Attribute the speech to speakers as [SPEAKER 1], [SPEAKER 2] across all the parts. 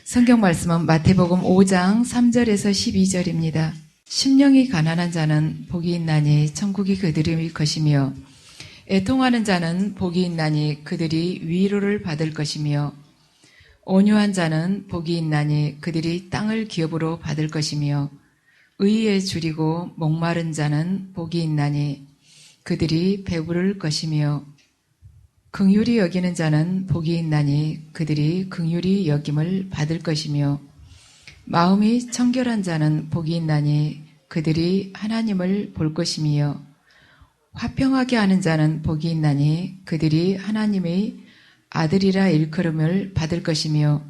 [SPEAKER 1] 성경 말씀은 마태복음 5장 3절에서 12절입니다. 심령이 가난한 자는 복이 있나니 천국이 그들의 것이며 애통하는 자는 복이 있나니 그들이 위로를 받을 것이며 온유한 자는 복이 있나니 그들이 땅을 기업으로 받을 것이며 의에 줄이고 목마른 자는 복이 있나니 그들이 배부를 것이며 긍휼히 여기는 자는 복이 있나니 그들이 긍휼히 여김을 받을 것이며 마음이 청결한 자는 복이 있나니 그들이 하나님을 볼 것이며 화평하게 하는 자는 복이 있나니 그들이 하나님의 아들이라 일컬음을 받을 것이며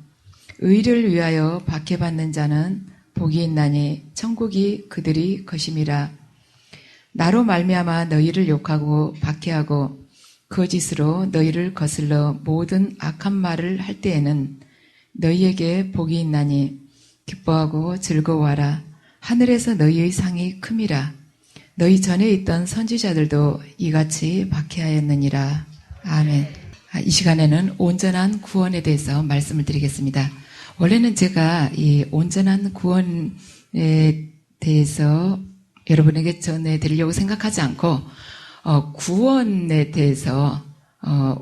[SPEAKER 1] 의를 위하여 박해받는 자는 복이 있나니 천국이 그들이 것임이라. 나로 말미암아 너희를 욕하고 박해하고 거짓으로 너희를 거슬러 모든 악한 말을 할 때에는 너희에게 복이 있나니 기뻐하고 즐거워하라. 하늘에서 너희의 상이 큼이라. 너희 전에 있던 선지자들도 이같이 박해하였느니라. 아멘. 이 시간에는 온전한 구원에 대해서 말씀을 드리겠습니다. 원래는 제가 이 온전한 구원에 대해서 여러분에게 전해드리려고 생각하지 않고 구원에 대해서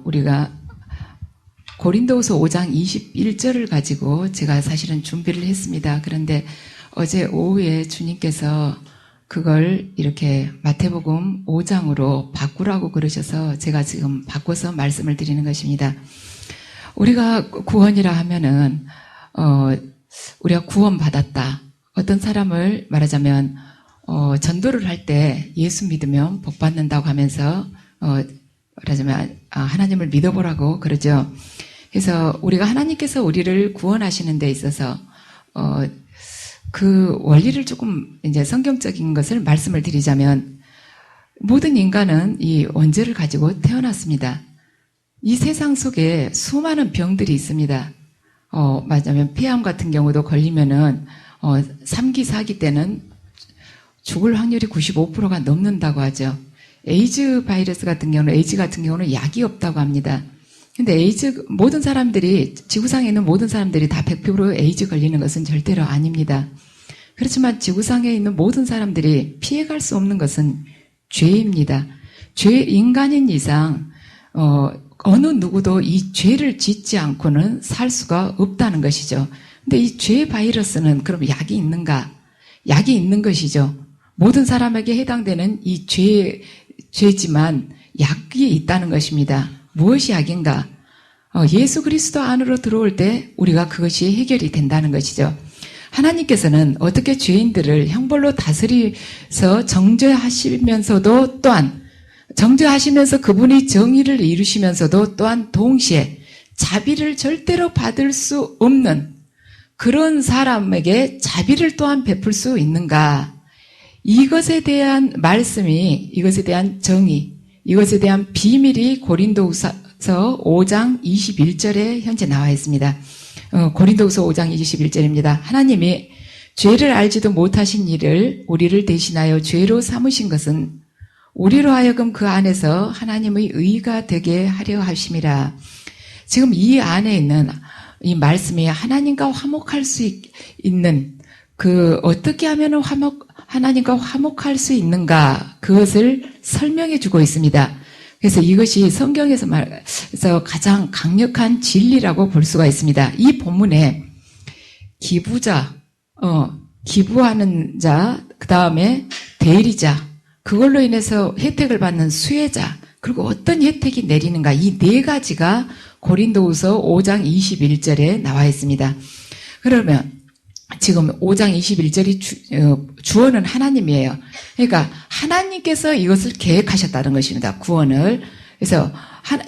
[SPEAKER 1] 우리가 고린도후서 5장 21절을 가지고 제가 사실은 준비를 했습니다. 그런데 어제 오후에 주님께서 그걸 이렇게 마태복음 5장으로 바꾸라고 그러셔서 제가 지금 바꿔서 말씀을 드리는 것입니다. 우리가 구원이라 하면은 우리가 구원받았다. 어떤 사람을 말하자면 전도를 할 때 예수 믿으면 복 받는다고 하면서 말하자면 하나님을 믿어보라고 그러죠. 그래서 우리가 하나님께서 우리를 구원하시는 데 있어서 그 원리를 조금 이제 성경적인 것을 말씀을 드리자면 모든 인간은 이 원죄를 가지고 태어났습니다. 이 세상 속에 수많은 병들이 있습니다. 말하자면 폐암 같은 경우도 걸리면은 3기, 4기 때는 죽을 확률이 95%가 넘는다고 하죠. 에이즈 같은 경우는 약이 없다고 합니다. 근데 모든 사람들이, 지구상에 있는 모든 사람들이 다 100% 에이즈 걸리는 것은 절대로 아닙니다. 그렇지만 지구상에 있는 모든 사람들이 피해갈 수 없는 것은 죄입니다. 인간인 이상, 어느 누구도 이 죄를 짓지 않고는 살 수가 없다는 것이죠. 근데 이 죄 바이러스는 그럼 약이 있는가? 약이 있는 것이죠. 모든 사람에게 해당되는 이 죄지만 약이 있다는 것입니다. 무엇이 약인가? 예수 그리스도 안으로 들어올 때 우리가 그것이 해결이 된다는 것이죠. 하나님께서는 어떻게 죄인들을 형벌로 다스리서 정죄하시면서도 또한 정죄하시면서 그분이 정의를 이루시면서도 또한 동시에 자비를 절대로 받을 수 없는 그런 사람에게 자비를 또한 베풀 수 있는가? 이것에 대한 말씀이, 이것에 대한 정의, 이것에 대한 비밀이 고린도후서 5장 21절에 현재 나와 있습니다. 고린도후서 5장 21절입니다. 하나님이 죄를 알지도 못하신 이를 우리를 대신하여 죄로 삼으신 것은 우리로 하여금 그 안에서 하나님의 의가 되게 하려 하심이라. 지금 이 안에 있는 이 말씀이 하나님과 화목할 수 있는 어떻게 하면 하나님과 화목할 수 있는가, 그것을 설명해 주고 있습니다. 그래서 이것이 성경에서 가장 강력한 진리라고 볼 수가 있습니다. 이 본문에 기부자, 기부하는 자, 그 다음에 대리자, 그걸로 인해서 혜택을 받는 수혜자, 그리고 어떤 혜택이 내리는가, 이 네 가지가 고린도후서 5장 21절에 나와 있습니다. 그러면 지금 5장 21절이 주어는 하나님이에요. 그러니까 하나님께서 이것을 계획하셨다는 것입니다. 구원을. 그래서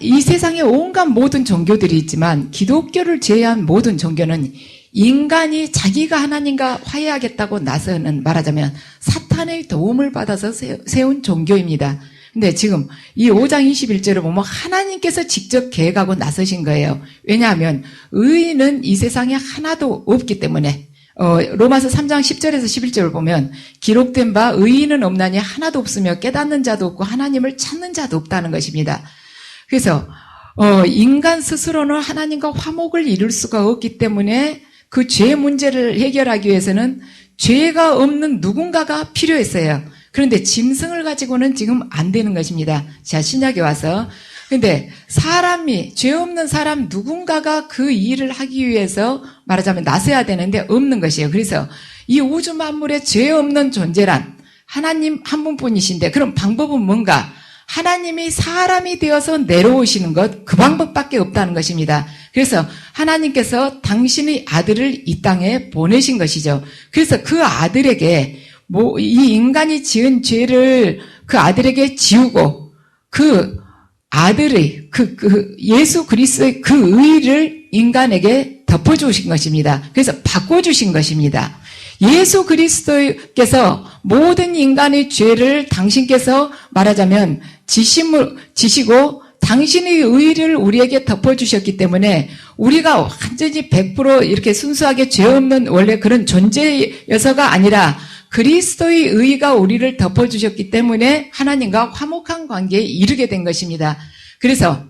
[SPEAKER 1] 이 세상에 온갖 모든 종교들이 있지만 기독교를 제외한 모든 종교는 인간이 자기가 하나님과 화해하겠다고 나서는, 말하자면 사탄의 도움을 받아서 세운 종교입니다. 근데 지금 이 5장 21절을 보면 하나님께서 직접 계획하고 나서신 거예요. 왜냐하면 의인은 이 세상에 하나도 없기 때문에. 로마서 3장 10절에서 11절을 보면 기록된 바 의인은 없나니 하나도 없으며 깨닫는 자도 없고 하나님을 찾는 자도 없다는 것입니다. 그래서 인간 스스로는 하나님과 화목을 이룰 수가 없기 때문에 그 죄 문제를 해결하기 위해서는 죄가 없는 누군가가 필요했어요. 그런데 짐승을 가지고는 지금 안 되는 것입니다. 자, 신약에 와서. 근데 사람이, 죄 없는 사람 누군가가 그 일을 하기 위해서 말하자면 나서야 되는데 없는 것이에요. 그래서 이 우주 만물에 죄 없는 존재란 하나님 한 분뿐이신데, 그럼 방법은 뭔가? 하나님이 사람이 되어서 내려오시는 것, 그 방법밖에 없다는 것입니다. 그래서 하나님께서 당신의 아들을 이 땅에 보내신 것이죠. 그래서 그 아들에게 이 인간이 지은 죄를 그 아들에게 지우고 그 아들의 예수 그리스도의 그 의를 인간에게 덮어주신 것입니다. 그래서 바꿔주신 것입니다. 예수 그리스도께서 모든 인간의 죄를 당신께서 말하자면 지시고 당신의 의를 우리에게 덮어주셨기 때문에 우리가 완전히 100% 이렇게 순수하게 죄 없는 원래 그런 존재여서가 아니라 그리스도의 의가 우리를 덮어주셨기 때문에 하나님과 화목한 관계에 이르게 된 것입니다. 그래서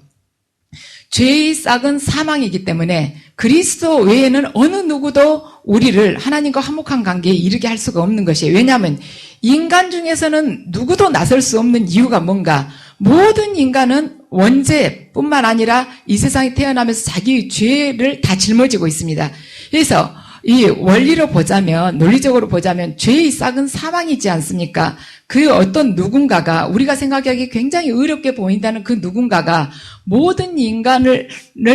[SPEAKER 1] 죄의 싹은 사망이기 때문에 그리스도 외에는 어느 누구도 우리를 하나님과 화목한 관계에 이르게 할 수가 없는 것이에요. 왜냐하면 인간 중에서는 누구도 나설 수 없는 이유가 뭔가? 모든 인간은 원죄뿐만 아니라 이 세상에 태어나면서 자기의 죄를 다 짊어지고 있습니다. 그래서 이 원리로 보자면, 논리적으로 보자면 죄의 싹은 사망이지 않습니까? 그 어떤 누군가가, 우리가 생각하기 굉장히 어렵게 보인다는 그 누군가가 모든 인간을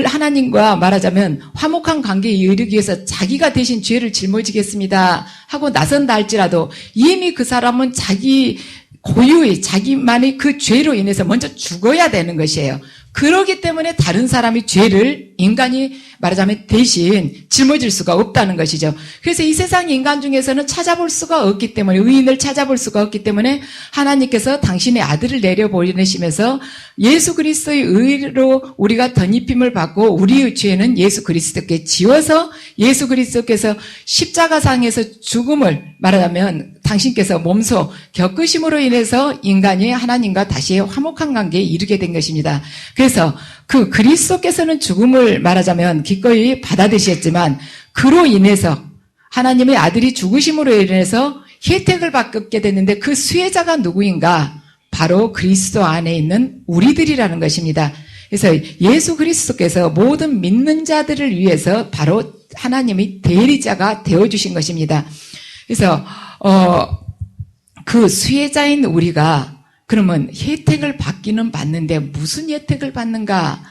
[SPEAKER 1] 하나님과 말하자면 화목한 관계에 이르기 위해서 자기가 대신 죄를 짊어지겠습니다 하고 나선다 할지라도 이미 그 사람은 자기 고유의 자기만의 그 죄로 인해서 먼저 죽어야 되는 것이에요. 그렇기 때문에 다른 사람이 죄를 인간이 말하자면 대신 짊어질 수가 없다는 것이죠. 그래서 이 세상 인간 중에서는 찾아볼 수가 없기 때문에, 의인을 찾아볼 수가 없기 때문에 하나님께서 당신의 아들을 내려보내시면서 예수 그리스도의 의로 우리가 덧입힘을 받고 우리의 죄는 예수 그리스도께 지워서 예수 그리스도께서 십자가상에서 죽음을 말하자면 당신께서 몸소 겪으심으로 인해서 인간이 하나님과 다시 화목한 관계에 이르게 된 것입니다. 그래서 그 그리스도께서는 죽음을 말하자면 기꺼이 받아들이셨지만 그로 인해서 하나님의 아들이 죽으심으로 인해서 혜택을 받게 됐는데 그 수혜자가 누구인가? 바로 그리스도 안에 있는 우리들이라는 것입니다. 그래서 예수 그리스도께서 모든 믿는 자들을 위해서 바로 하나님의 대리자가 되어주신 것입니다. 그래서 그 수혜자인 우리가 그러면 혜택을 받기는 받는데 무슨 혜택을 받는가?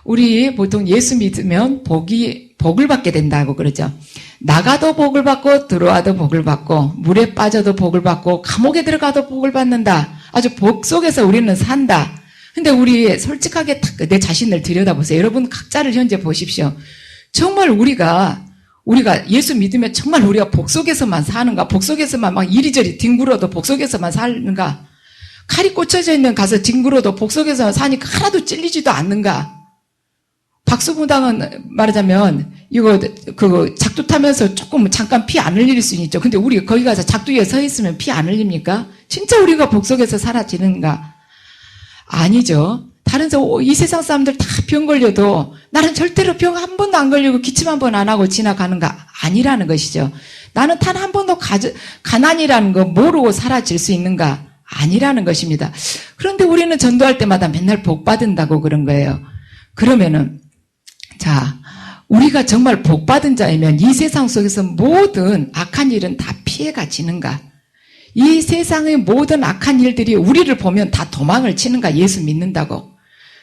[SPEAKER 1] 우리 보통 예수 믿으면 복을 받게 된다고 그러죠. 나가도 복을 받고 들어와도 복을 받고 물에 빠져도 복을 받고 감옥에 들어가도 복을 받는다. 아주 복 속에서 우리는 산다. 근데 우리 솔직하게 내 자신을 들여다보세요. 여러분 각자를 현재 보십시오. 정말 우리가 예수 믿으면 정말 우리가 복 속에서만 사는가? 복 속에서만 막 이리저리 뒹굴어도 복 속에서만 사는가? 칼이 꽂혀져 있는 가서 뒹굴어도 복 속에서 사니까 하나도 찔리지도 않는가? 박수무당은 말하자면 이거 작두 타면서 조금 잠깐 피 안 흘릴 수는 있죠. 근데 우리 거기 가서 작두 위에 서 있으면 피 안 흘립니까? 진짜 우리가 복 속에서 사라지는가? 아니죠. 다른 이 세상 사람들 다 병 걸려도 나는 절대로 병 한 번도 안 걸리고 기침 한 번 안 하고 지나가는가? 아니라는 것이죠. 나는 단 한 번도 가난이라는 거 모르고 사라질 수 있는가? 아니라는 것입니다. 그런데 우리는 전도할 때마다 맨날 복 받는다고 그런 거예요. 그러면은 자, 우리가 정말 복 받은 자이면 이 세상 속에서 모든 악한 일은 다 피해가 지는가? 이 세상의 모든 악한 일들이 우리를 보면 다 도망을 치는가? 예수 믿는다고.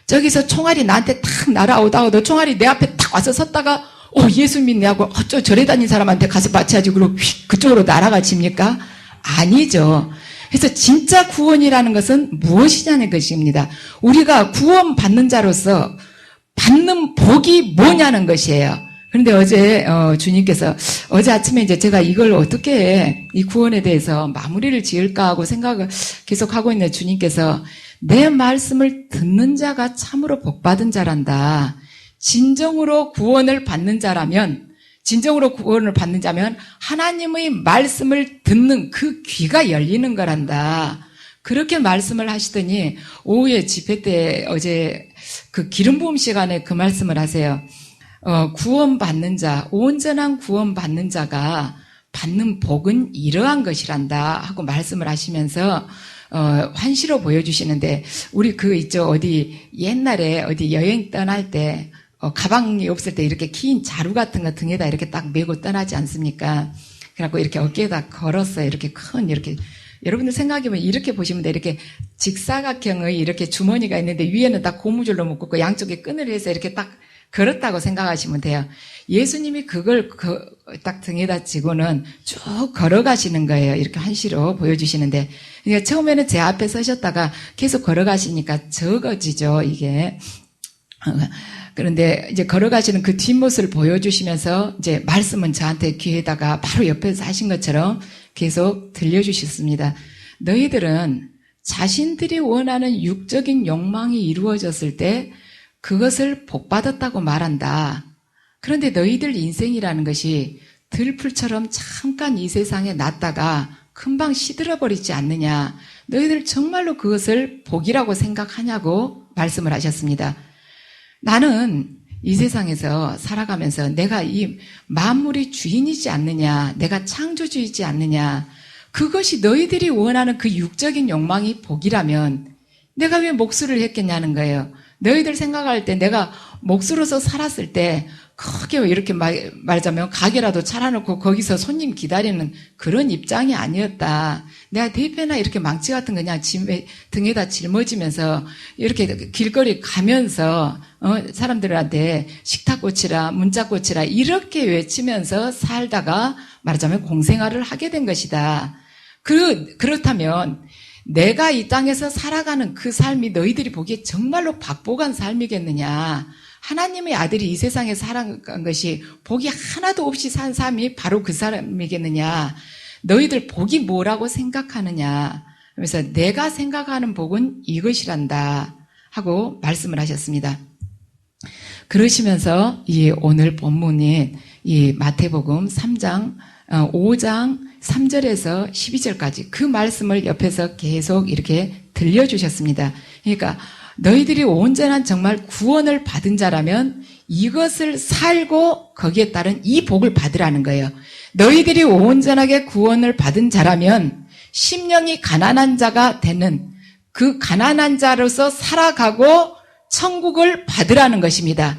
[SPEAKER 1] 저기서 총알이 나한테 탁 날아오다가도 총알이 내 앞에 탁 와서 섰다가 예수 믿네 하고 절에 다닌 사람한테 가서 마취하지 그러고 그쪽으로 날아가 집니까? 아니죠. 그래서 진짜 구원이라는 것은 무엇이냐는 것입니다. 우리가 구원 받는 자로서 받는 복이 뭐냐는 것이에요. 그런데 어제 주님께서 어제 아침에 이제 제가 이걸 어떻게 이 구원에 대해서 마무리를 지을까 하고 생각을 계속 하고 있는데 주님께서 내 말씀을 듣는 자가 참으로 복 받은 자란다. 진정으로 구원을 받는 자면 하나님의 말씀을 듣는 그 귀가 열리는 거란다. 그렇게 말씀을 하시더니 오후에 집회 때 어제 그 기름 부음 시간에 그 말씀을 하세요. 구원받는 자, 온전한 구원받는 자가 받는 복은 이러한 것이란다 하고 말씀을 하시면서 환시로 보여주시는데, 우리 어디 옛날에 어디 여행 떠날 때 가방이 없을 때 이렇게 긴 자루 같은 거 등에다 이렇게 딱 메고 떠나지 않습니까? 그래갖고 이렇게 어깨에다 걸었어요. 이렇게 여러분들 생각해보면 이렇게 보시면 돼. 이렇게 직사각형의 이렇게 주머니가 있는데 위에는 딱 고무줄로 묶고 양쪽에 끈을 해서 이렇게 딱 걸었다고 생각하시면 돼요. 예수님이 그걸 딱 등에다 지고는 쭉 걸어가시는 거예요. 이렇게 한시로 보여주시는데, 그러니까 처음에는 제 앞에 서셨다가 계속 걸어가시니까 적어지죠, 이게. 그런데 이제 걸어가시는 그 뒷모습을 보여주시면서 이제 말씀은 저한테 귀에다가 바로 옆에서 하신 것처럼 계속 들려주셨습니다. 너희들은 자신들이 원하는 육적인 욕망이 이루어졌을 때 그것을 복받았다고 말한다. 그런데 너희들 인생이라는 것이 들풀처럼 잠깐 이 세상에 났다가 금방 시들어버리지 않느냐. 너희들 정말로 그것을 복이라고 생각하냐고 말씀을 하셨습니다. 나는 이 세상에서 살아가면서 내가 이 만물의 주인이지 않느냐, 내가 창조주이지 않느냐, 그것이 너희들이 원하는 그 육적인 욕망이 복이라면 내가 왜 목수를 했겠냐는 거예요. 너희들 생각할 때 내가 목수로서 살았을 때 크게 이렇게 말하자면 가게라도 차려놓고 거기서 손님 기다리는 그런 입장이 아니었다. 내가 대패나 이렇게 망치 같은 거 그냥 등에다 짊어지면서 이렇게 길거리 가면서 사람들한테 식탁 고치라, 문짝 고치라 이렇게 외치면서 살다가 말하자면 공생활을 하게 된 것이다. 그렇다면 내가 이 땅에서 살아가는 그 삶이 너희들이 보기에 정말로 박복한 삶이겠느냐. 하나님의 아들이 이 세상에 살아간 것이 복이 하나도 없이 산 삶이 바로 그 사람이겠느냐. 너희들 복이 뭐라고 생각하느냐. 그래서 내가 생각하는 복은 이것이란다 하고 말씀을 하셨습니다. 그러시면서 이 오늘 본문인 이 마태복음 3장 5장 3절에서 12절까지 그 말씀을 옆에서 계속 이렇게 들려주셨습니다. 그러니까 너희들이 온전한 정말 구원을 받은 자라면 이것을 살고 거기에 따른 이 복을 받으라는 거예요. 너희들이 온전하게 구원을 받은 자라면 심령이 가난한 자가 되는 그 가난한 자로서 살아가고 천국을 받으라는 것입니다.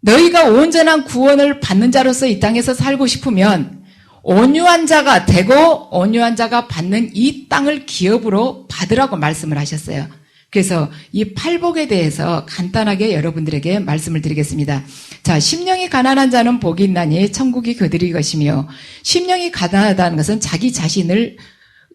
[SPEAKER 1] 너희가 온전한 구원을 받는 자로서 이 땅에서 살고 싶으면 온유한 자가 되고 온유한 자가 받는 이 땅을 기업으로 받으라고 말씀을 하셨어요. 그래서 이 팔복에 대해서 간단하게 여러분들에게 말씀을 드리겠습니다. 자, 심령이 가난한 자는 복이 있나니 천국이 그들의 것이며, 심령이 가난하다는 것은 자기 자신을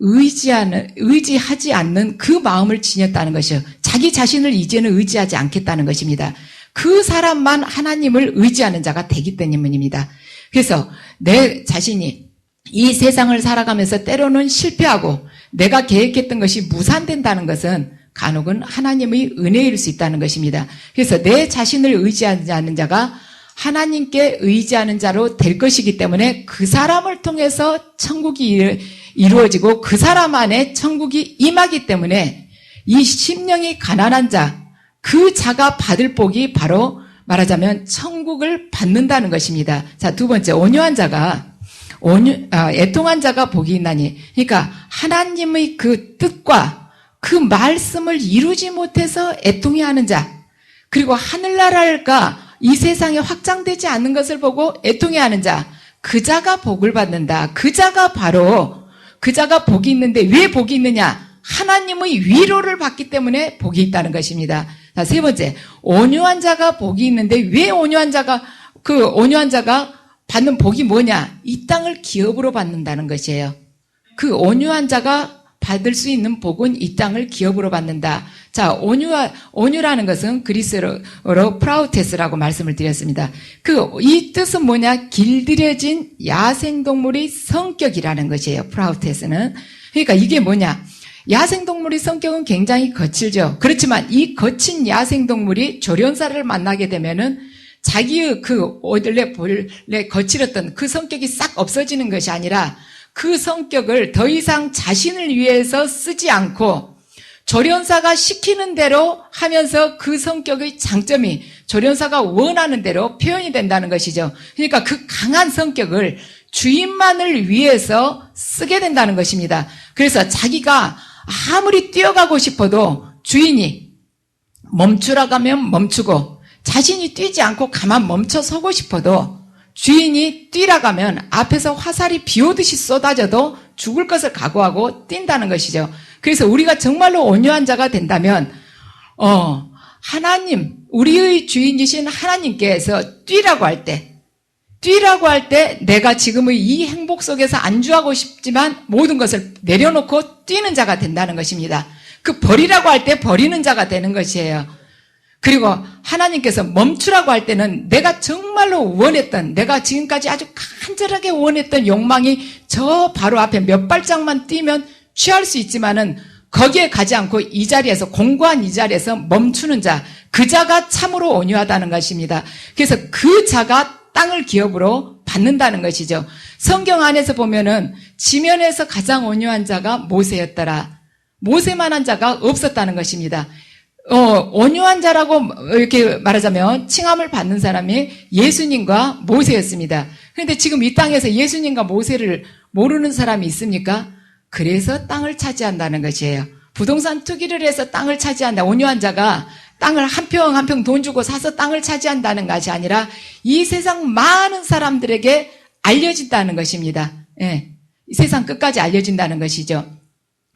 [SPEAKER 1] 의지하지 않는 그 마음을 지녔다는 것이요. 자기 자신을 이제는 의지하지 않겠다는 것입니다. 그 사람만 하나님을 의지하는 자가 되기 때문입니다. 그래서 내 자신이 이 세상을 살아가면서 때로는 실패하고 내가 계획했던 것이 무산된다는 것은 간혹은 하나님의 은혜일 수 있다는 것입니다. 그래서 내 자신을 의지하지 않는 자가 하나님께 의지하는 자로 될 것이기 때문에 그 사람을 통해서 천국이 이루어지고 그 사람 안에 천국이 임하기 때문에 이 심령이 가난한 자, 그 자가 받을 복이 바로 말하자면 천국을 받는다는 것입니다. 자, 두 번째, 온유한 자가 애통한 자가 복이 있나니, 그러니까 하나님의 그 뜻과 그 말씀을 이루지 못해서 애통해하는 자, 그리고 하늘나라가 이 세상에 확장되지 않는 것을 보고 애통해하는 자, 그 자가 복을 받는다. 그 자가 복이 있는데 왜 복이 있느냐? 하나님의 위로를 받기 때문에 복이 있다는 것입니다. 자, 세 번째, 온유한 자가 복이 있는데 왜 온유한 자가 받는 복이 뭐냐? 이 땅을 기업으로 받는다는 것이에요. 그 온유한 자가 받을 수 있는 복은 이 땅을 기업으로 받는다. 자, 온유라는 것은 그리스어로 프라우테스라고 말씀을 드렸습니다. 이 뜻은 뭐냐? 길들여진 야생동물의 성격이라는 것이에요. 프라우테스는. 그러니까 이게 뭐냐? 야생동물의 성격은 굉장히 거칠죠. 그렇지만 이 거친 야생동물이 조련사를 만나게 되면은 자기의 원래 거칠었던 그 성격이 싹 없어지는 것이 아니라 그 성격을 더 이상 자신을 위해서 쓰지 않고 조련사가 시키는 대로 하면서 그 성격의 장점이 조련사가 원하는 대로 표현이 된다는 것이죠. 그러니까 그 강한 성격을 주인만을 위해서 쓰게 된다는 것입니다. 그래서 자기가 아무리 뛰어가고 싶어도 주인이 멈추라고 하면 멈추고, 자신이 뛰지 않고 가만 멈춰 서고 싶어도 주인이 뛰라고 하면 앞에서 화살이 비 오듯이 쏟아져도 죽을 것을 각오하고 뛴다는 것이죠. 그래서 우리가 정말로 온유한 자가 된다면 하나님, 우리의 주인이신 하나님께서 뛰라고 할 때 내가 지금의 이 행복 속에서 안주하고 싶지만 모든 것을 내려놓고 뛰는 자가 된다는 것입니다. 그 버리라고 할 때 버리는 자가 되는 것이에요. 그리고 하나님께서 멈추라고 할 때는 내가 정말로 원했던, 내가 지금까지 아주 간절하게 원했던 욕망이 저 바로 앞에 몇 발짝만 뛰면 취할 수 있지만은 거기에 가지 않고 이 자리에서, 공고한 이 자리에서 멈추는 자, 그 자가 참으로 온유하다는 것입니다. 그래서 그 자가 땅을 기업으로 받는다는 것이죠. 성경 안에서 보면은 지면에서 가장 온유한 자가 모세였더라. 모세만한 자가 없었다는 것입니다. 온유한 자라고 이렇게 말하자면 칭함을 받는 사람이 예수님과 모세였습니다. 그런데 지금 이 땅에서 예수님과 모세를 모르는 사람이 있습니까? 그래서 땅을 차지한다는 것이에요. 부동산 투기를 해서 땅을 차지한다. 온유한 자가 땅을 한 평 한 평 돈 주고 사서 땅을 차지한다는 것이 아니라 이 세상 많은 사람들에게 알려진다는 것입니다. 예, 이 세상 끝까지 알려진다는 것이죠.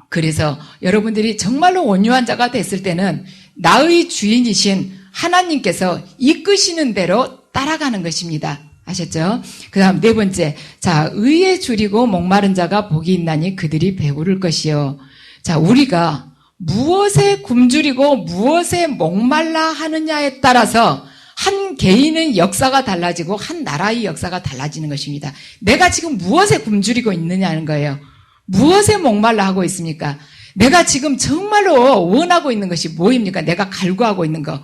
[SPEAKER 1] 그래서 여러분들이 정말로 온유한 자가 됐을 때는 나의 주인이신 하나님께서 이끄시는 대로 따라가는 것입니다. 아셨죠? 그 다음 네 번째, 자, 의에 줄이고 목마른 자가 복이 있나니 그들이 배부를 것이요. 자, 우리가 무엇에 굶주리고 무엇에 목말라 하느냐에 따라서 한 개인의 역사가 달라지고 한 나라의 역사가 달라지는 것입니다. 내가 지금 무엇에 굶주리고 있느냐는 거예요. 무엇에 목말라 하고 있습니까? 내가 지금 정말로 원하고 있는 것이 뭐입니까? 내가 갈구하고 있는 거.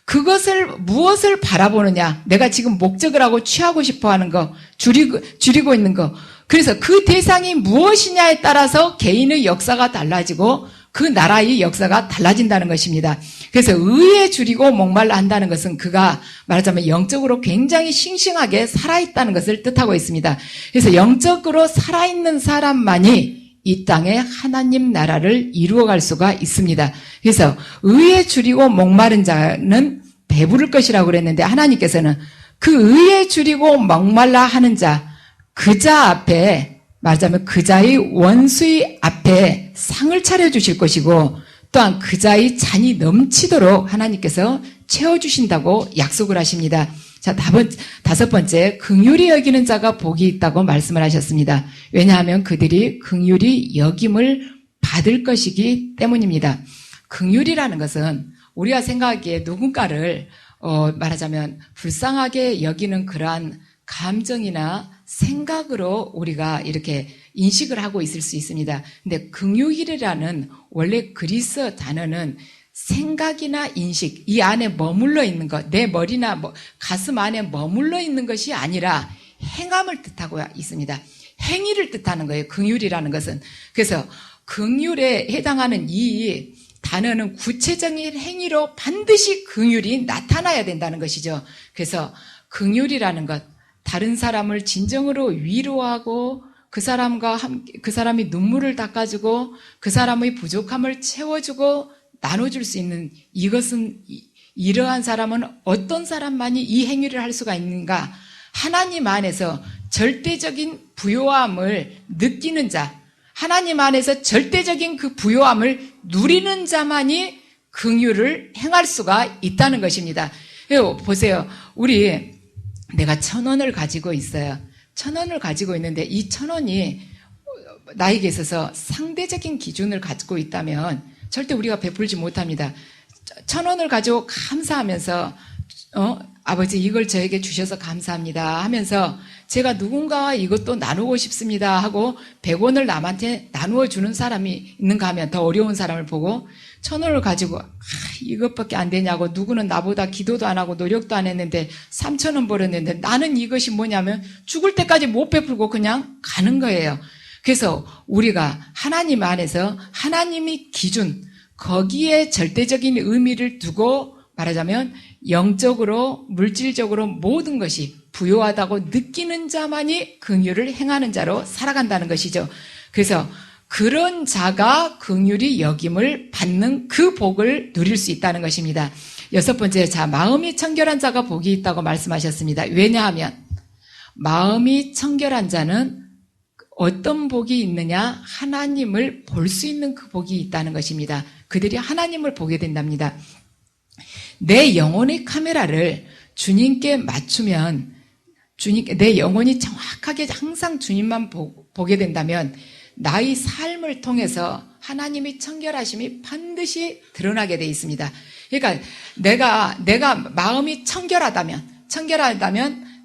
[SPEAKER 1] 그것을 무엇을 바라보느냐? 내가 지금 목적을 하고 취하고 싶어 하는 거, 줄이고 있는 거. 그래서 그 대상이 무엇이냐에 따라서 개인의 역사가 달라지고 그 나라의 역사가 달라진다는 것입니다. 그래서 의에 줄이고 목말라 한다는 것은 그가 말하자면 영적으로 굉장히 싱싱하게 살아있다는 것을 뜻하고 있습니다. 그래서 영적으로 살아있는 사람만이 이 땅에 하나님 나라를 이루어갈 수가 있습니다. 그래서 의에 줄이고 목마른 자는 배부를 것이라고 그랬는데 하나님께서는 그 의에 줄이고 목말라 하는 자, 그 자 앞에 말하자면 그 자의 원수의 앞에 상을 차려주실 것이고 또한 그 자의 잔이 넘치도록 하나님께서 채워주신다고 약속을 하십니다. 자, 다섯 번째, 긍휼히 여기는 자가 복이 있다고 말씀을 하셨습니다. 왜냐하면 그들이 긍휼히 여김을 받을 것이기 때문입니다. 긍휼이라는 것은 우리가 생각하기에 누군가를 말하자면 불쌍하게 여기는 그러한 감정이나 생각으로 우리가 이렇게 인식을 하고 있을 수 있습니다. 근데 긍휼이라는 원래 그리스 단어는 생각이나 인식, 이 안에 머물러 있는 것, 내 머리나 가슴 안에 머물러 있는 것이 아니라 행함을 뜻하고 있습니다. 행위를 뜻하는 거예요. 긍휼이라는 것은. 그래서 긍휼에 해당하는 이 단어는 구체적인 행위로 반드시 긍휼이 나타나야 된다는 것이죠. 그래서 긍휼이라는 것, 다른 사람을 진정으로 위로하고 그 사람이 눈물을 닦아주고 그 사람의 부족함을 채워주고 나눠줄 수 있는 이것은 이러한 사람은 어떤 사람만이 이 행위를 할 수가 있는가? 하나님 안에서 절대적인 부요함을 느끼는 자, 하나님 안에서 절대적인 그 부요함을 누리는 자만이 긍휼을 행할 수가 있다는 것입니다. 보세요. 내가 1,000원을 가지고 있어요. 1,000원을 가지고 있는데 이 1,000원이 나에게 있어서 상대적인 기준을 가지고 있다면 절대 우리가 베풀지 못합니다. 1,000원을 가지고 감사하면서 아버지 이걸 저에게 주셔서 감사합니다 하면서 제가 누군가와 이것도 나누고 싶습니다 하고 100원을 남한테 나누어 주는 사람이 있는가 하면 더 어려운 사람을 보고 1,000원을 가지고 이것밖에 안 되냐고 누구는 나보다 기도도 안 하고 노력도 안 했는데 3,000원 벌었는데 나는 이것이 뭐냐면 죽을 때까지 못 베풀고 그냥 가는 거예요. 그래서 우리가 하나님 안에서 하나님이 기준, 거기에 절대적인 의미를 두고 말하자면 영적으로 물질적으로 모든 것이 부요하다고 느끼는 자만이 긍휼을 행하는 자로 살아간다는 것이죠. 그래서 그런 자가 긍휼히 여김을 받는 그 복을 누릴 수 있다는 것입니다. 여섯 번째, 자, 마음이 청결한 자가 복이 있다고 말씀하셨습니다. 왜냐하면 마음이 청결한 자는 어떤 복이 있느냐? 하나님을 볼 수 있는 그 복이 있다는 것입니다. 그들이 하나님을 보게 된답니다. 내 영혼의 카메라를 주님께 맞추면 내 영혼이 정확하게 항상 주님만 보게 된다면 나의 삶을 통해서 하나님의 청결하심이 반드시 드러나게 돼 있습니다. 그러니까 내가 마음이 청결하다면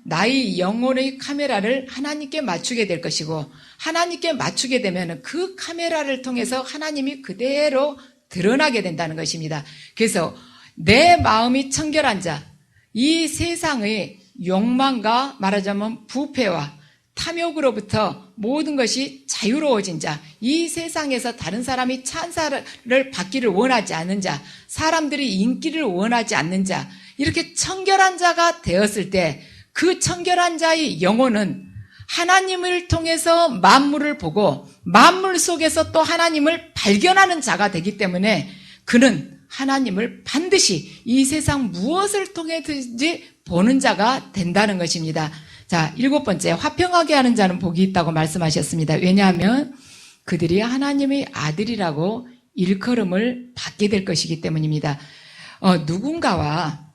[SPEAKER 1] 나의 영혼의 카메라를 하나님께 맞추게 될 것이고, 하나님께 맞추게 되면 그 카메라를 통해서 하나님이 그대로 드러나게 된다는 것입니다. 그래서 내 마음이 청결한 자, 이 세상의 욕망과 말하자면 부패와 탐욕으로부터 모든 것이 자유로워진 자, 이 세상에서 다른 사람이 찬사를 받기를 원하지 않는 자, 사람들이 인기를 원하지 않는 자, 이렇게 청결한 자가 되었을 때 그 청결한 자의 영혼은 하나님을 통해서 만물을 보고 만물 속에서 또 하나님을 발견하는 자가 되기 때문에 그는 하나님을 반드시 이 세상 무엇을 통해든지 보는 자가 된다는 것입니다. 자, 일곱 번째, 화평하게 하는 자는 복이 있다고 말씀하셨습니다. 왜냐하면 그들이 하나님의 아들이라고 일컬음을 받게 될 것이기 때문입니다. 누군가와,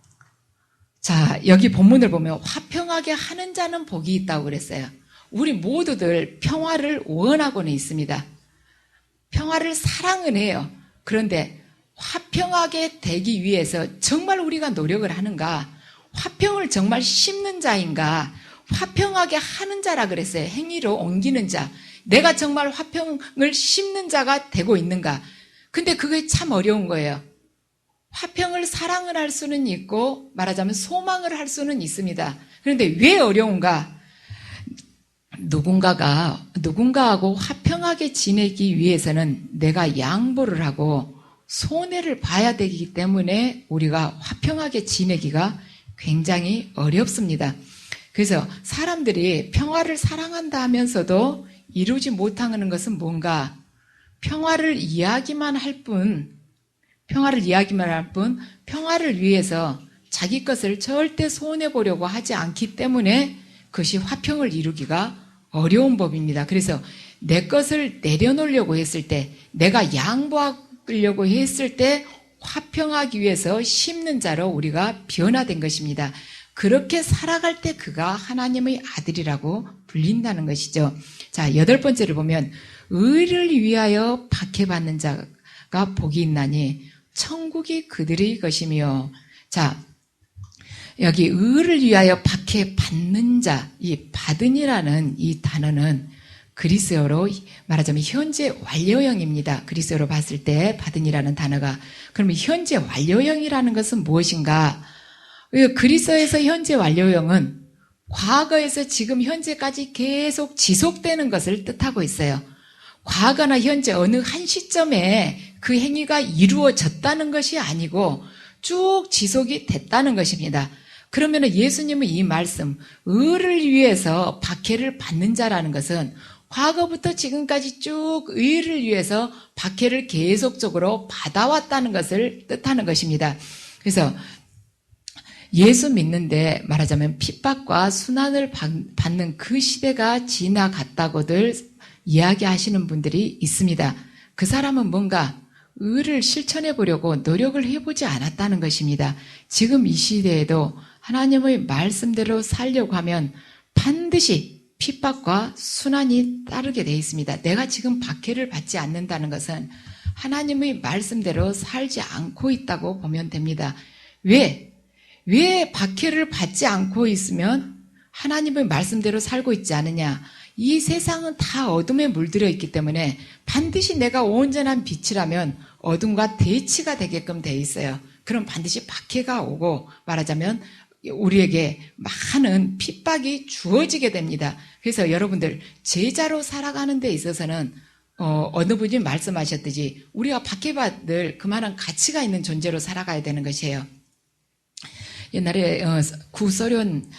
[SPEAKER 1] 자, 여기 본문을 보면 화평하게 하는 자는 복이 있다고 그랬어요. 우리 모두들 평화를 원하고는 있습니다. 평화를 사랑은 해요. 그런데 화평하게 되기 위해서 정말 우리가 노력을 하는가? 화평을 정말 심는 자인가? 화평하게 하는 자라 그랬어요. 행위로 옮기는 자. 내가 정말 화평을 심는 자가 되고 있는가? 근데 그게 참 어려운 거예요. 화평을 사랑을 할 수는 있고 말하자면 소망을 할 수는 있습니다. 그런데 왜 어려운가? 누군가하고 화평하게 지내기 위해서는 내가 양보를 하고 손해를 봐야 되기 때문에 우리가 화평하게 지내기가 굉장히 어렵습니다. 그래서 사람들이 평화를 사랑한다 하면서도 이루지 못하는 것은 뭔가? 평화를 이야기만 할 뿐, 평화를 위해서 자기 것을 절대 손해보려고 하지 않기 때문에 그것이 화평을 이루기가 어려운 법입니다. 그래서 내 것을 내려놓으려고 했을 때, 내가 양보하려고 했을 때 화평하기 위해서 심는 자로 우리가 변화된 것입니다. 그렇게 살아갈 때 그가 하나님의 아들이라고 불린다는 것이죠. 자, 여덟 번째를 보면 의를 위하여 박해받는 자가 복이 있나니 천국이 그들의 것이며, 자, 여기 의를 위하여 박해받는 자, 이 받은이라는 이 단어는 그리스어로 말하자면 현재 완료형입니다. 그리스어로 봤을 때 받은이라는 단어가. 그러면 현재 완료형이라는 것은 무엇인가? 그리스어에서 현재 완료형은 과거에서 지금 현재까지 계속 지속되는 것을 뜻하고 있어요. 과거나 현재 어느 한 시점에 그 행위가 이루어졌다는 것이 아니고 쭉 지속이 됐다는 것입니다. 그러면 예수님은 이 말씀, 의를 위해서 박해를 받는 자라는 것은 과거부터 지금까지 쭉 의를 위해서 박해를 계속적으로 받아왔다는 것을 뜻하는 것입니다. 그래서 예수 믿는데 말하자면 핍박과 순환을 받는 그 시대가 지나갔다고들 이야기하시는 분들이 있습니다. 그 사람은 뭔가 의를 실천해 보려고 노력을 해보지 않았다는 것입니다. 지금 이 시대에도 하나님의 말씀대로 살려고 하면 반드시 핍박과 순환이 따르게 되어 있습니다. 내가 지금 박해를 받지 않는다는 것은 하나님의 말씀대로 살지 않고 있다고 보면 됩니다. 왜 박해를 받지 않고 있으면 하나님의 말씀대로 살고 있지 않느냐? 이 세상은 다 어둠에 물들어 있기 때문에 반드시 내가 온전한 빛이라면 어둠과 대치가 되게끔 돼 있어요. 그럼 반드시 박해가 오고 말하자면 우리에게 많은 핍박이 주어지게 됩니다. 그래서 여러분들 제자로 살아가는 데 있어서는 어느 분이 말씀하셨듯이 우리가 박해받을 그만한 가치가 있는 존재로 살아가야 되는 것이에요. 옛날에 구소련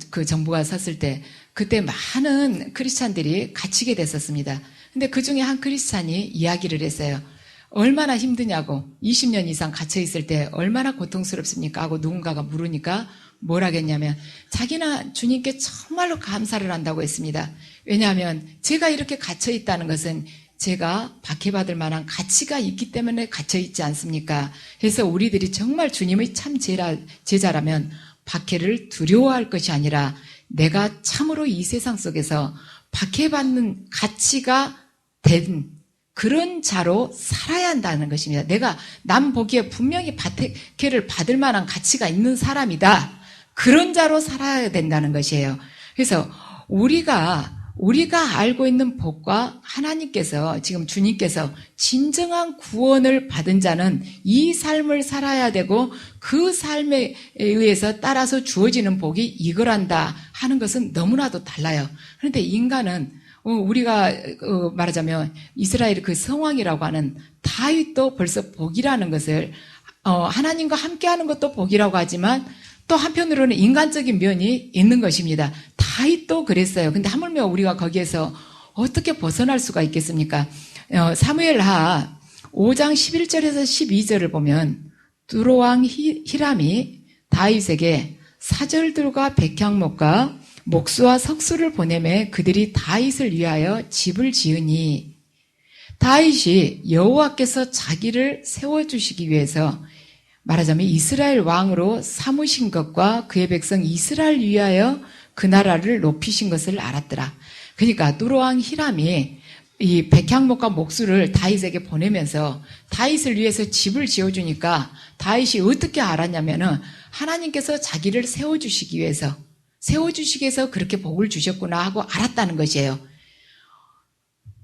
[SPEAKER 1] 그 정부가 섰을 때 그때 많은 크리스찬들이 갇히게 됐었습니다. 근데 그 중에 한 크리스찬이 이야기를 했어요. 얼마나 힘드냐고, 20년 이상 갇혀 있을 때 얼마나 고통스럽습니까? 하고 누군가가 물으니까 뭐라겠냐면 자기는 주님께 정말로 감사를 한다고 했습니다. 왜냐하면 제가 이렇게 갇혀 있다는 것은 제가 박해받을 만한 가치가 있기 때문에 갇혀 있지 않습니까? 그래서 우리들이 정말 주님의 참 제자라면 박해를 두려워할 것이 아니라 내가 참으로 이 세상 속에서 박해받는 가치가 된 그런 자로 살아야 한다는 것입니다. 내가 남 보기에 분명히 박해를 받을 만한 가치가 있는 사람이다. 그런 자로 살아야 된다는 것이에요. 그래서 우리가 알고 있는 복과 하나님께서 지금 주님께서 진정한 구원을 받은 자는 이 삶을 살아야 되고 그 삶에 의해서 따라서 주어지는 복이 이거란다 하는 것은 너무나도 달라요. 그런데 인간은 우리가 말하자면 이스라엘 그 성왕이라고 하는 다윗도 벌써 복이라는 것을 하나님과 함께하는 것도 복이라고 하지만 또 한편으로는 인간적인 면이 있는 것입니다. 다윗도 그랬어요. 근데 하물며 우리가 거기에서 어떻게 벗어날 수가 있겠습니까? 사무엘하 5장 11절에서 12절을 보면 두로왕 히람이 다윗에게 사절들과 백향목과 목수와 석수를 보내매 그들이 다윗을 위하여 집을 지으니 다윗이 여호와께서 자기를 세워주시기 위해서 말하자면 이스라엘 왕으로 삼으신 것과 그의 백성 이스라엘 위하여 그 나라를 높이신 것을 알았더라. 그러니까 두로왕 히람이 이 백향목과 목수를 다윗에게 보내면서 다윗을 위해서 집을 지어주니까 다윗이 어떻게 알았냐면은 하나님께서 자기를 세워주시기 위해서 그렇게 복을 주셨구나 하고 알았다는 것이에요.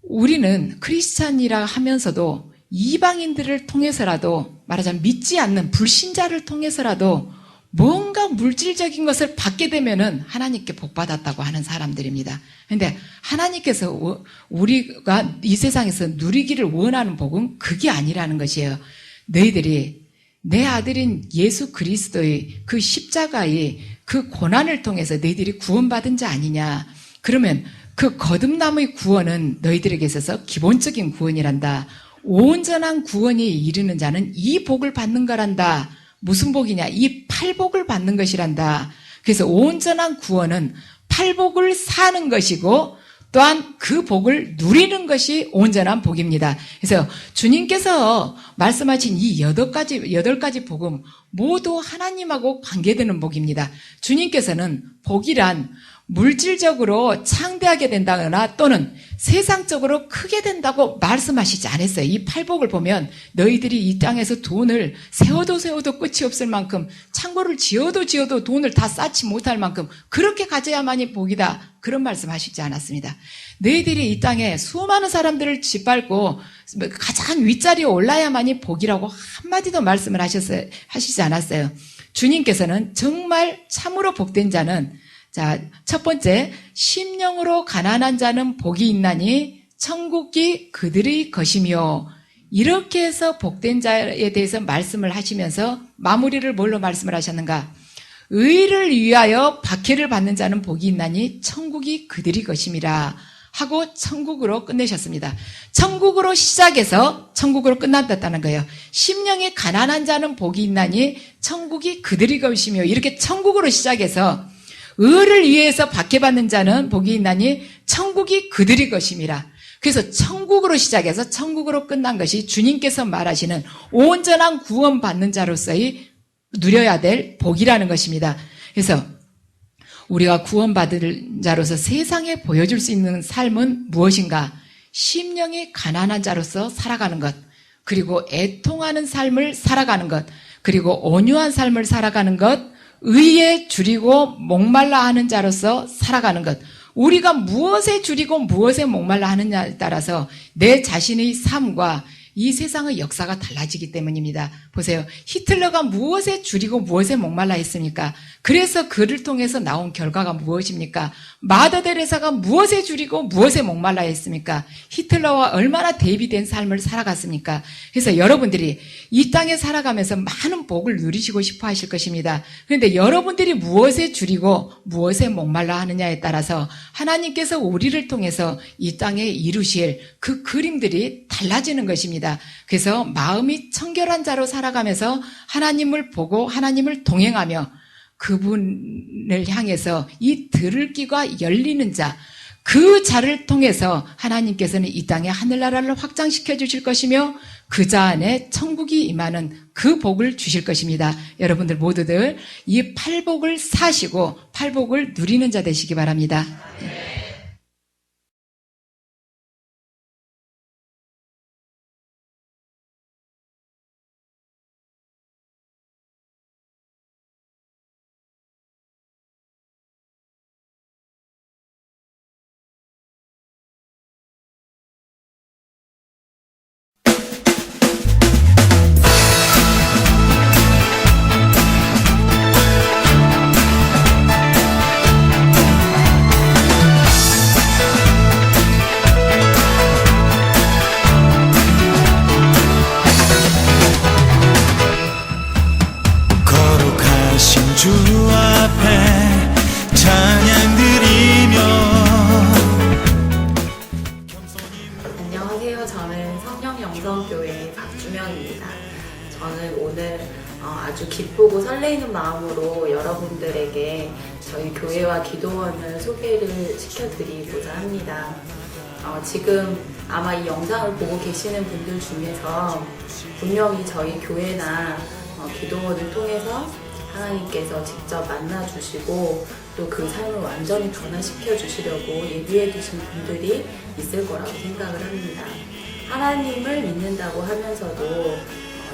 [SPEAKER 1] 우리는 크리스찬이라 하면서도 이방인들을 통해서라도 말하자면 믿지 않는 불신자를 통해서라도 뭔가 물질적인 것을 받게 되면은 하나님께 복 받았다고 하는 사람들입니다. 그런데 하나님께서 우리가 이 세상에서 누리기를 원하는 복은 그게 아니라는 것이에요. 너희들이 내 아들인 예수 그리스도의 그 십자가의 그 고난을 통해서 너희들이 구원받은 자 아니냐. 그러면 그 거듭남의 구원은 너희들에게 있어서 기본적인 구원이란다. 온전한 구원에 이르는 자는 이 복을 받는 거란다. 무슨 복이냐? 이 팔복을 받는 것이란다. 그래서 온전한 구원은 팔복을 사는 것이고 또한 그 복을 누리는 것이 온전한 복입니다. 그래서 주님께서 말씀하신 이 8가지 복음 모두 하나님하고 관계되는 복입니다. 주님께서는 복이란 물질적으로 창대하게 된다거나 또는 세상적으로 크게 된다고 말씀하시지 않았어요. 이 팔복을 보면 너희들이 이 땅에서 돈을 세워도 끝이 없을 만큼 창고를 지어도 돈을 다 쌓지 못할 만큼 그렇게 가져야만이 복이다. 그런 말씀하시지 않았습니다. 너희들이 이 땅에 수많은 사람들을 짓밟고 가장 윗자리에 올라야만이 복이라고 한마디도 말씀을 하시지 않았어요. 주님께서는 정말 참으로 복된 자는 자, 첫 번째, 심령으로 가난한 자는 복이 있나니 천국이 그들의 것이며 이렇게 해서 복된 자에 대해서 말씀을 하시면서 마무리를 뭘로 말씀을 하셨는가? 의를 위하여 박해를 받는 자는 복이 있나니 천국이 그들의 것임이라 하고 천국으로 끝내셨습니다. 천국으로 시작해서 천국으로 끝났다는 거예요. 심령이 가난한 자는 복이 있나니 천국이 그들의 것이며 이렇게 천국으로 시작해서 의를 위해서 박해받는 자는 복이 있나니 천국이 그들의 것임이라. 그래서 천국으로 시작해서 천국으로 끝난 것이 주님께서 말하시는 온전한 구원받는 자로서의 누려야 될 복이라는 것입니다. 그래서 우리가 구원받을 자로서 세상에 보여줄 수 있는 삶은 무엇인가? 심령이 가난한 자로서 살아가는 것, 그리고 애통하는 삶을 살아가는 것, 그리고 온유한 삶을 살아가는 것, 의에 줄이고 목말라 하는 자로서 살아가는 것. 우리가 무엇에 줄이고 무엇에 목말라 하느냐에 따라서 내 자신의 삶과 이 세상의 역사가 달라지기 때문입니다. 보세요. 히틀러가 무엇에 줄이고 무엇에 목말라 했습니까? 그래서 그를 통해서 나온 결과가 무엇입니까? 마더 데레사가 무엇에 줄이고 무엇에 목말라 했습니까? 히틀러와 얼마나 대비된 삶을 살아갔습니까? 그래서 여러분들이 이 땅에 살아가면서 많은 복을 누리시고 싶어 하실 것입니다. 그런데 여러분들이 무엇에 줄이고 무엇에 목말라 하느냐에 따라서 하나님께서 우리를 통해서 이 땅에 이루실 그 그림들이 달라지는 것입니다. 그래서 마음이 청결한 자로 살아가면서 하나님을 보고 하나님을 동행하며 그분을 향해서 이 들을 귀가 열리는 자, 그 자를 통해서 하나님께서는 이 땅에 하늘나라를 확장시켜 주실 것이며 그 자 안에 천국이 임하는 그 복을 주실 것입니다. 여러분들 모두들 이 팔복을 사시고 팔복을 누리는 자 되시기 바랍니다.
[SPEAKER 2] 주 앞에 찬양 드리며.
[SPEAKER 3] 안녕하세요. 저는 성령영성교회 박주명입니다. 저는 오늘 아주 기쁘고 설레이는 마음으로 여러분들에게 저희 교회와 기도원을 소개를 시켜드리고자 합니다. 지금 아마 이 영상을 보고 계시는 분들 중에서 분명히 저희 교회나 기도원을 통해서 하나님께서 직접 만나주시고 또 그 삶을 완전히 변화시켜 주시려고 예비해 두신 분들이 있을 거라고 생각을 합니다. 하나님을 믿는다고 하면서도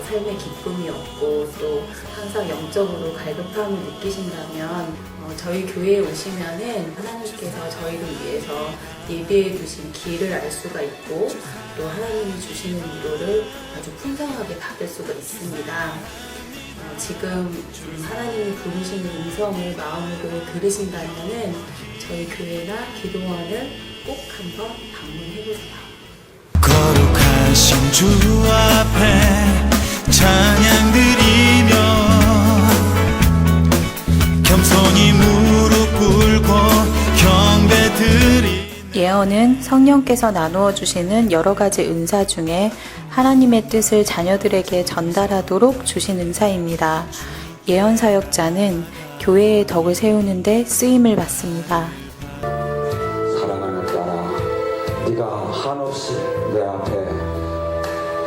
[SPEAKER 3] 삶에 기쁨이 없고 또 항상 영적으로 갈급함을 느끼신다면 저희 교회에 오시면은 하나님께서 저희를 위해서 예비해 두신 길을 알 수가 있고 또 하나님이 주시는 위로를 아주 풍성하게 받을 수가 있습니다. 지금 하나님이 부르시는 음성을 마음으로 들으신다면은 저희 교회나 기도원을 꼭 한번 방문해보세요.
[SPEAKER 2] 거룩하신 주 앞에 찬양 드리며 겸손히 무릎 꿇고 경배 드리.
[SPEAKER 3] 예언은 성령께서 나누어 주시는 여러 가지 은사 중에 하나님의 뜻을 자녀들에게 전달하도록 주신 은사입니다. 예언 사역자는 교회의 덕을 세우는 데 쓰임을 받습니다.
[SPEAKER 4] 사랑하는 딸아, 네가 한없이 내 앞에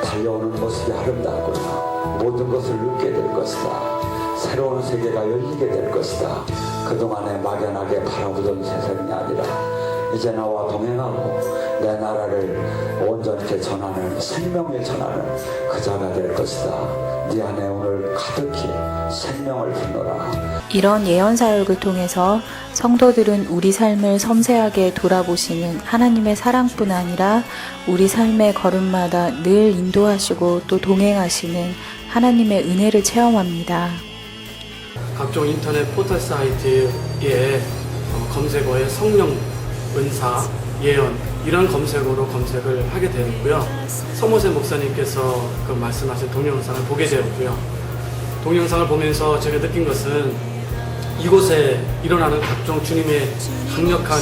[SPEAKER 4] 달려오는 모습이 아름답구나. 모든 것을 늦게 될 것이다. 새로운 세계가 열리게 될 것이다. 그동안에 막연하게 바라보던 세상이 아니라 이제 나와 동행하고 내 나라를 온전히 전하는, 생명을 전하는 그 자가 될 것이다. 네 안에 오늘 가득히 생명을 품노라.
[SPEAKER 3] 이런 예언 사역을 통해서 성도들은 우리 삶을 섬세하게 돌아보시는 하나님의 사랑뿐 아니라 우리 삶의 걸음마다 늘 인도하시고 또 동행하시는 하나님의 은혜를 체험합니다.
[SPEAKER 5] 각종 인터넷 포털 사이트에 검색어에 성령, 은사, 예언 이런 검색어로 검색을 하게 되었고요. 서모세 목사님께서 그 말씀하신 동영상을 보게 되었고요. 동영상을 보면서 제가 느낀 것은 이곳에 일어나는 각종 주님의 강력한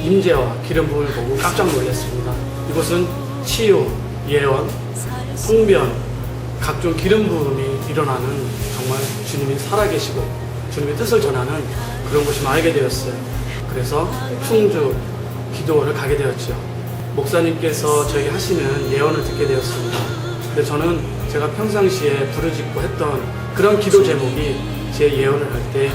[SPEAKER 5] 임재와 기름 부음을 보고 깜짝 놀랐습니다. 이곳은 치유, 예언, 통변, 각종 기름 부음이 일어나는 정말 주님이 살아계시고 주님의 뜻을 전하는 그런 곳이 알게 되었어요. 그래서 충주 기도원을 가게 되었죠. 목사님께서 저에게 하시는 예언을 듣게 되었습니다. 근데 저는 제가 평상시에 부르짖고 했던 그런 기도 제목이 제 예언을 할 때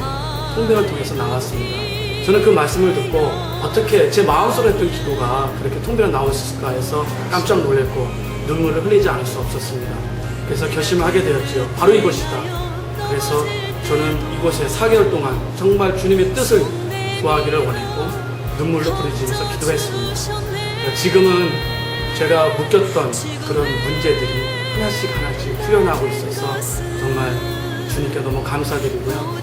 [SPEAKER 5] 통변을 통해서 나왔습니다. 저는 그 말씀을 듣고 어떻게 제 마음속에 했던 기도가 그렇게 통변에 나왔을까 해서 깜짝 놀랐고 눈물을 흘리지 않을 수 없었습니다. 그래서 결심을 하게 되었죠. 바로 이곳이다. 그래서 저는 이곳에 4개월 동안 정말 주님의 뜻을 구하기를 원했고 눈물로 부르짖으면서 기도했습니다. 지금은 제가 묶였던 그런 문제들이 하나씩 풀려나고 있어서 정말 주님께 너무 감사드리고요.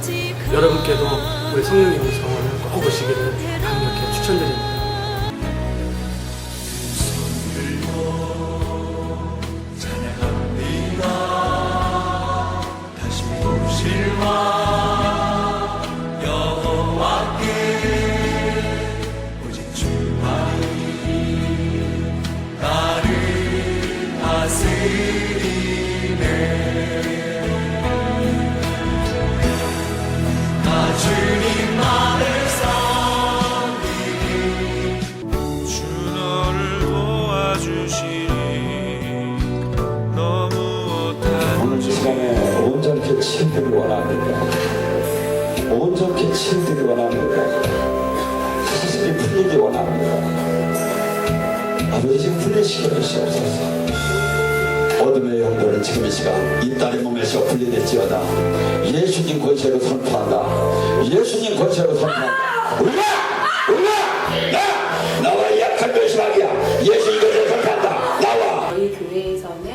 [SPEAKER 5] 여러분께도 우리 성령 영성을 꼭 오시기를 강력히 추천드립니다.
[SPEAKER 2] 주 너를 도와주시니 너무
[SPEAKER 4] 오늘 시간에 온전히 치유되기 원합니다. 온전히 치유되기 원합니다. 사실이 풀리기 원합니다. 아버지 지금 풀리시게 주시옵소서. 어둠의 영들은 지금 이 시간 이 딸의 몸에서 분리될지어다. 예수님 권세로 선포한다. 예수님 권세로 선포한다. 나와 약한 멸시하기야. 예수님 권세로 선포한다. 나와.
[SPEAKER 3] 저희 교회에서는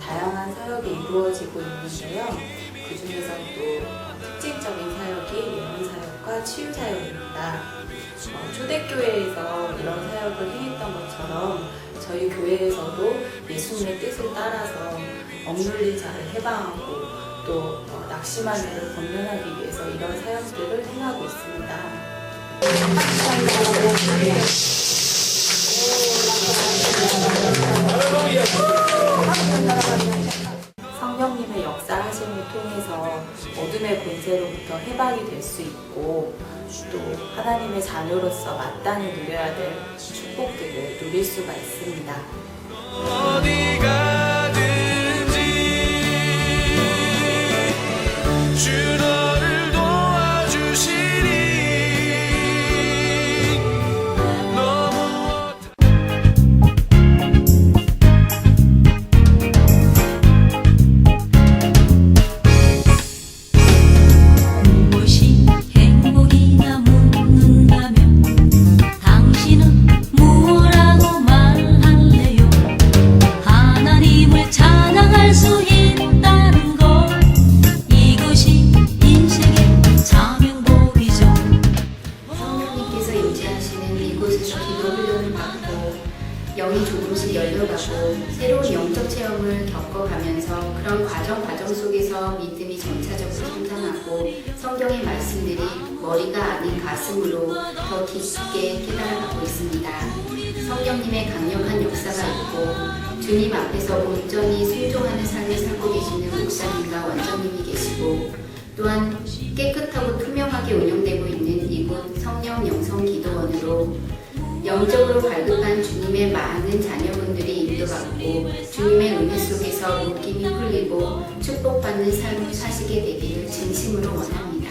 [SPEAKER 3] 다양한 사역이 이루어지고 있는데요. 그 중에서도 특징적인 사역이 예언 사역과 치유 사역입니다. 초대교회에서 이런 사역을 행했던 것처럼 저희 교회에서도 예수님의 뜻을 따라서 억눌린 자를 해방하고 또 낙심한 자를 권면하기 위해서 이런 사역들을 행하고 있습니다. 성령님의 역사하심을 통해서 어둠의 권세로부터 해방이 될 수 있고 또 하나님의 자녀로서 마땅히 누려야 될 축복들을 누릴 수가 있습니다.
[SPEAKER 2] 어디 가든지 주 너를 도와주시니 너무
[SPEAKER 6] 무엇이 행복이냐 묻는다면 당신은 무엇라고 말할래요? 하나님을 찬양할 수 있다는 것, 이것이 인생의 자명복이죠.
[SPEAKER 7] 성령님께서 임재하시는 이곳에서 기도 훈련을 받고 영이 조금씩 열려가고 새로운 영적 체험을 겪어가면서 그런 과정 속에서 믿음이 점차적으로 성장하고 성경의 말씀들이 머리가 아닌 가슴으로 더 깊게 깨달아가고 있습니다. 성령님의 강력한 역사가 있고 주님 앞에서 온전히 순종하는 삶을 살고 계시는 목사님과 원장님이 계시고 또한 깨끗하고 투명하게 운영되고 있는 이곳 성령 영성 기도원으로 영적으로 발급한 주님의 많은 자녀분들이 인도받고 주님의 은혜 속에서 묶임이 풀리고 축복받는 삶을 사시게 되기를 진심으로 원합니다.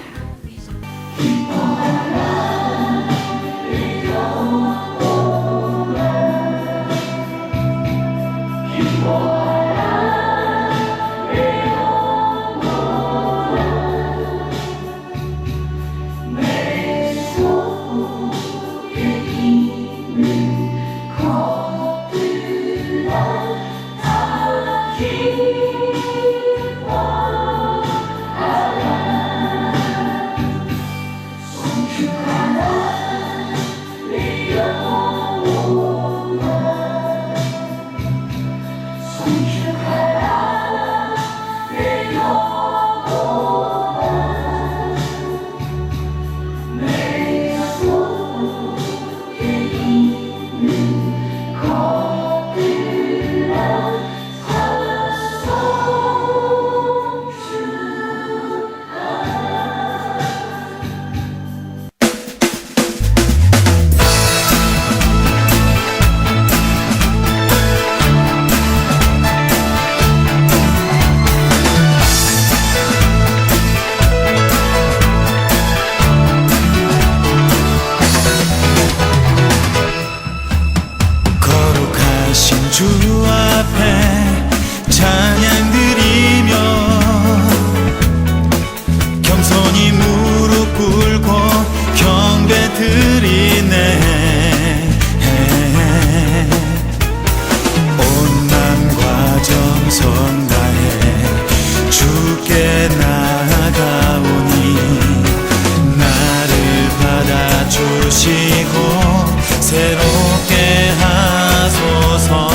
[SPEAKER 2] 함께 하소서.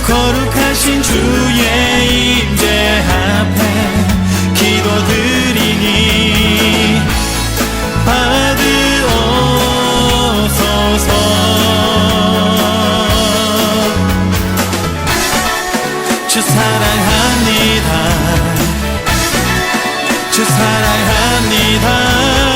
[SPEAKER 2] 거룩하신 주의 임재 앞에 기도드리니 받으옵소서. 주 사랑합니다. 주 사랑합니다.